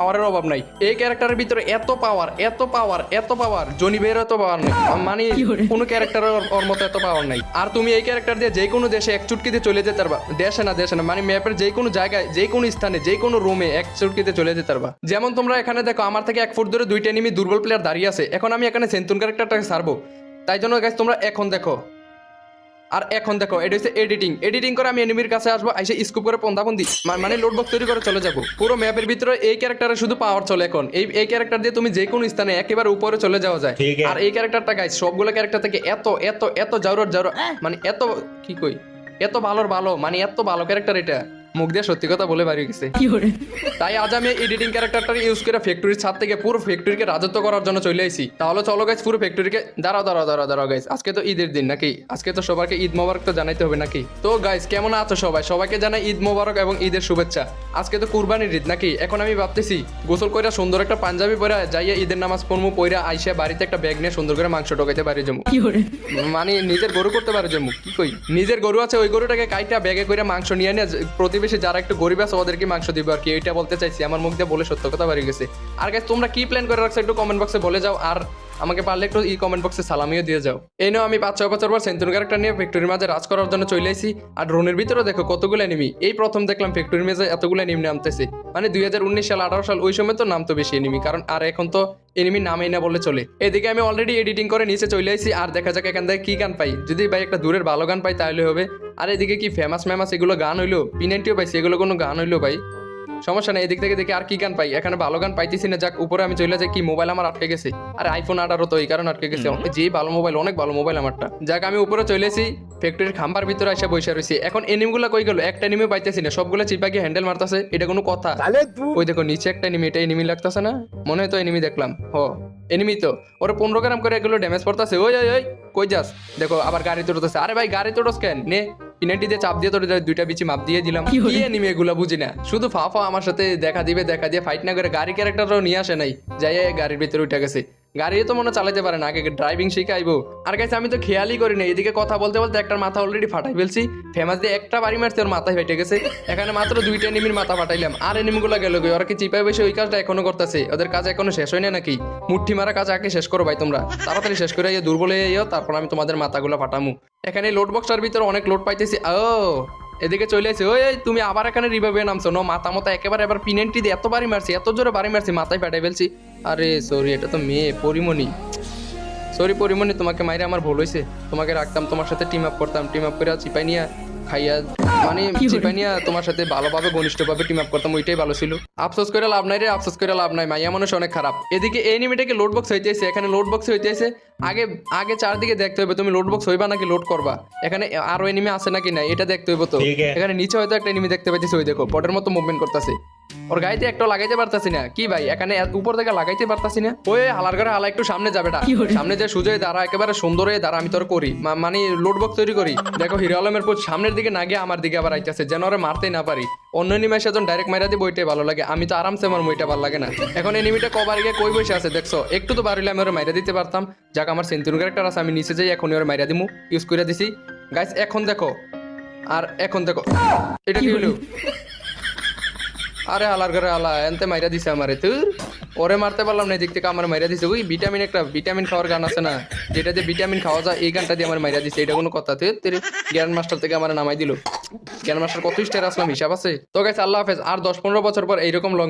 পাওয়ারের অভাব নাই। এই ক্যারেক্টারের ভিতরে এত পাওয়ার, এত পাওয়ার, এত পাওয়ার, জনিবের এত পাওয়ার নেই, মানে কোনো ক্যারেক্টারের ওর মতো এত পাওয়ার নাই। আর তুমি এই ক্যারেক্টার দিয়ে যে কোনো দেশে এক চুটকিতে চলে যেতে পারবা। দেশে না মানে ম্যাপের যে কোনো জায়গায়, যে কোনো স্থানে, যে কোনো রুমে এক চুটকিতে চলে যেতে পারবা। যেমন তোমরা এখানে দেখো আমার থেকে 1 ফুট দূরে 2টা এনিমি দুর্বল প্লেয়ার দাঁড়িয়ে আছে। এখন আমি এখানে সেন্তুন ক্যারেক্টারটাকে ছাড়বো, তাই জন্য গাইস তোমরা এখন দেখো। আর এখন দেখো এটা হচ্ছে এডিটিং করে আমি এনিমির কাছে আসবো, এসে স্কুপ করে পন্থাপন্থী মানে লোড বক্স তৈরি করে চলে যাবো। পুরো ম্যাপের ভিতরে এই ক্যারেক্টারের শুধু পাওয়ার চলে এখন। এই ক্যারেক্টার দিয়ে তুমি যে কোনো স্থানে একেবারে উপরে চলে যাওয়া যায়। আর এই ক্যারেক্টারটা গাইস সবগুলো ক্যারেক্টার থেকে এত এত এত জাউরত মানে এত কি কই এত ভালো মানে এত ভালো ক্যারেক্টার, এটা মুখ দিয়ে সত্যি কথা বলে বাড়ি গেছে। তাই আজ আমি এডিটিং ক্যারেক্টারটা ইউজ করে ফ্যাক্টরির ছাদ থেকে পুরো ফ্যাক্টরিকে রাজত্ব করার জন্য চলে আইছি। তাহলে চলো গাইস পুরো ফ্যাক্টরিকে দাঁড়াও গাইস, আজকে তো ঈদের দিন নাকি? আজকে তো সবাইকে ঈদ মোবারক তো জানাইতে হবে নাকি? তো গাইস কেমন আছো সবাই? সবাইকে জানাই ঈদ মোবারক এবং ঈদের শুভেচ্ছা। আজকে তো কুরবানির ঈদ নাকি? এখন আমি ভাবতেছি গোসল কইরা সুন্দর একটা পাঞ্জাবি পরে যাইয়া ঈদের নামাজ পড়মু, পইরা আইসা বাড়িতে একটা ব্যাগ নিয়ে সুন্দর করে মাংস ঢোকাইতে পারি যাবো, মানে নিজের গরু করতে পারি যাবো। কি কই, নিজের গরু আছে, ওই গরুটাকে কাইটা ব্যাগে করে মাংস নিয়ে নিয়ে প্রতিবেশী যারা একটু গরিব আছে ওদেরকে মাংস দিবে আর কি, এটা বলতে চাইছি। আমার মুখ দিয়ে বলে সত্য কথা বাড়ি গেছে। আর গাইস তোমরা কি প্ল্যান করে রাখছো একটু কমেন্ট বক্সে বলে যাও, আর আমাকে পারলে একটু কমেন্ট বক্সে সালামিও দিয়ে যাও। এই নাও আমি 5-6 বছর পর সেন্তুন ক্যারেক্টার নিয়ে ফ্যাক্টরির মাঝে রাজ করার জন্য চলে আইছি। আর ড্রোনের ভিতরে দেখো কতগুলো এনিমি, এই প্রথম দেখলাম ফ্যাক্টরির মাঝে এতগুলো এনিমি নামতেছে। মানে 2019 সাল 18 সাল ওই সময় তো নামতো বেশি এনিমি, কারণ আর এখন তো এনিমি নামেই না বলে চলে। এদিকে আমি অলরেডি এডিটিং করে নিচে চলে আইছি, আর দেখা যাক এখান থেকে কি গান পাই। যদি ভাই একটা দূরের ভালো গান পাই তাহলে হবে। আর এদিকে কি ফেমাস এগুলো গান হইলো, পিনেন্টিও পাইছি, এগুলো কোনো গান হইলো ভাই সমস্যা নেই। এদিক থেকে দেখি আর কি গান পাই, এখানে ভালো গান পাইতেছি না। যাক উপরে আমি চলে যাই, কি মোবাইল আমার আটকে গেছে। আর আইফোন 18 তো এই কারণে আটকে গেছে। যে ভালো মোবাইল, অনেক ভালো মোবাইল আমারটা। যাক আমি উপরে চলেছি, ফ্যাক্টরির খাম্বার ভিতরে এসে বসে রয়েছি। এখন এনিমিগুলো কই গেল? একটা এনিমি পাইতেছি না, সবগুলো চিপা গিয়ে হ্যান্ডেল মারতেছে। এটা কোনো কথা? ওই দেখো নিচে একটা এনিমি, এটা এনিমি লাগতেছে না? মনে হয় তো এনিমি দেখলাম। এনিমি তো ওরা 15 গ্রাম করে এগুলো ড্যামেজ পড়তেছে। ওই ওই ওই কই যাস? দেখো আবার গাড়ি তোড়তেছে। আরে ভাই গাড়ি তোড়স কেন? নে পিনাটি দিয়ে চাপ দিয়ে তোর 2টা বিচি মাপ দিয়ে দিলাম। কি এনিমি এগুলা বুঝি না, শুধু ফা আমার সাথে দেখা দিয়ে ফাইট না করে গাড়ি ক্যারেক্টারও নিয়ে আসে নাই, যাই গাড়ির ভিতরে উঠে গেছে। গাড়ি তো মনে চালাতে পারে না, আগে ড্রাইভিং শিখাইবো। আর গাইস আমি তো খেয়ালই করি না, এদিকে কথা বলতে বলতে একটার মাথা অলরেডি ফাটাই ফেলছি। ফেমাস দিয়ে একটা বাড়ি মারছে, ওর মাথায় ফেটে গেছে। এখানে মাত্র 2টা এনিমির মাথা ফাটাইলাম। আর এনিমিগুলো গেল গিয়ে, ওরা কি চিপাই বসে ওই কাজটা এখনো করতেছে? ওদের কাজ এখনো শেষ হয় না নাকি? মুঠি মারা কাজ আগে শেষ করো ভাই তোমরা, তাড়াতাড়ি শেষ করে দুর্বল হয়ে যাও, তারপর আমি তোমাদের মাথাগুলো ফাটামু। এখানে লোড বক্সটার ভিতরে অনেক লোড পাইতেছি। এদিকে চলে আসে। ওই তুমি আবার এখানে রিভাইভে নামছো? মাথা একেবারে এবার পিনেন্টি দিয়ে এত বাড়ি মারছি, এত জোরে বাড়ি মারছি, মাথায় ফাটাই ফেলছি। আরে সরি, এটা তো মেয়ে পরিমণি। সরি পরিমণি, তোমাকে মাইরে আমার ভুল হয়েছে। তোমাকে রাখতাম, তোমার সাথে টিম আপ করতাম, টিম আপ করে চিপাই নিয়ে খাইয়া, মানে চিপাই নিয়ে তোমার সাথে ভালোভাবে ঘনিষ্ঠভাবে টিম আপ করতাম, ওইটাই ভালো ছিল। আফসোস করে লাভ নাই রে, আফসোস করে লাভ নাই, মাইয়া মানুষ অনেক খারাপ। এদিকে এই এনিমিটাকে লোড বক্স হইতেছে, এখানে লোড বক্স হইতেছে। আগে চারদিকে দেখতে হবে তুমি লোড বক্স হইবা নাকি লোড করবা, এখানে আরো এনিমি আছে নাকি না এটা দেখতে হইব। তো এখানে নিচে হয়তো একটা এনিমি দেখতে পাইতেছি, ওই দেখো পটের মতো মুভমেন্ট করতেছে। ওর গাইতে একটা লাগাইতে পারতাছি না। কি ভাই এখানে উপর থেকে লাগাইতে পারতাছি না? ওই হালার ঘরে হালা একটু সামনে যাবে, সামনে যে সুজয় দাঁড়া, একেবারে সুন্দর হয়ে দাঁড়া, আমি তোর করি মানে লোড বক্স তৈরি করি। দেখো হিরো আলমের পুত সামনের দিকে না গিয়ে আমার দিকে আবার আইতেছে, যেন ওরা মারতেই না পারি। অন্য এনিমি সেজন ডাইরেক্ট মাইরা দিব, ওইটাই ভালো লাগে। আমি তো আরামসে আমার ওইটা ভালো লাগে না। এখন এনিমিটা কবার গিয়ে কই বসে আছে দেখছো? একটু তো বাড়িলে আমি ওরা মাইরা দিতে পারতাম। যাক আমার সেন্তুন ক্যারেক্টার আছে, আমি নিচে যাই, এখন ওরা মাইরা দিমু, ইউজ করে দিছি। গাইস এখন দেখো, আর এখন দেখো এটা কি হলো? আরে হালার ঘরে হালা এনতে মাইরা দিছে আমারে। তুই ওরে মারতে পারলাম না, এদিক থেকে আমার মাইরা দিছে। ওই ভিটামিন খাওয়ার গান আছে না, যেটা দিয়ে ভিটামিন খাওয়া যায়, এই গানটা দিয়ে আমার মাইরা দিছে। এটা কোনো কথা? তুই জ্ঞান মাস্টার থেকে আমার নামাই দিল। জ্ঞান মাস্টার কত স্টার আসলাম হিসাব আছে? তো গাইস আল্লাহ হাফেজ। আর 10-15 বছর পর এইরকম লং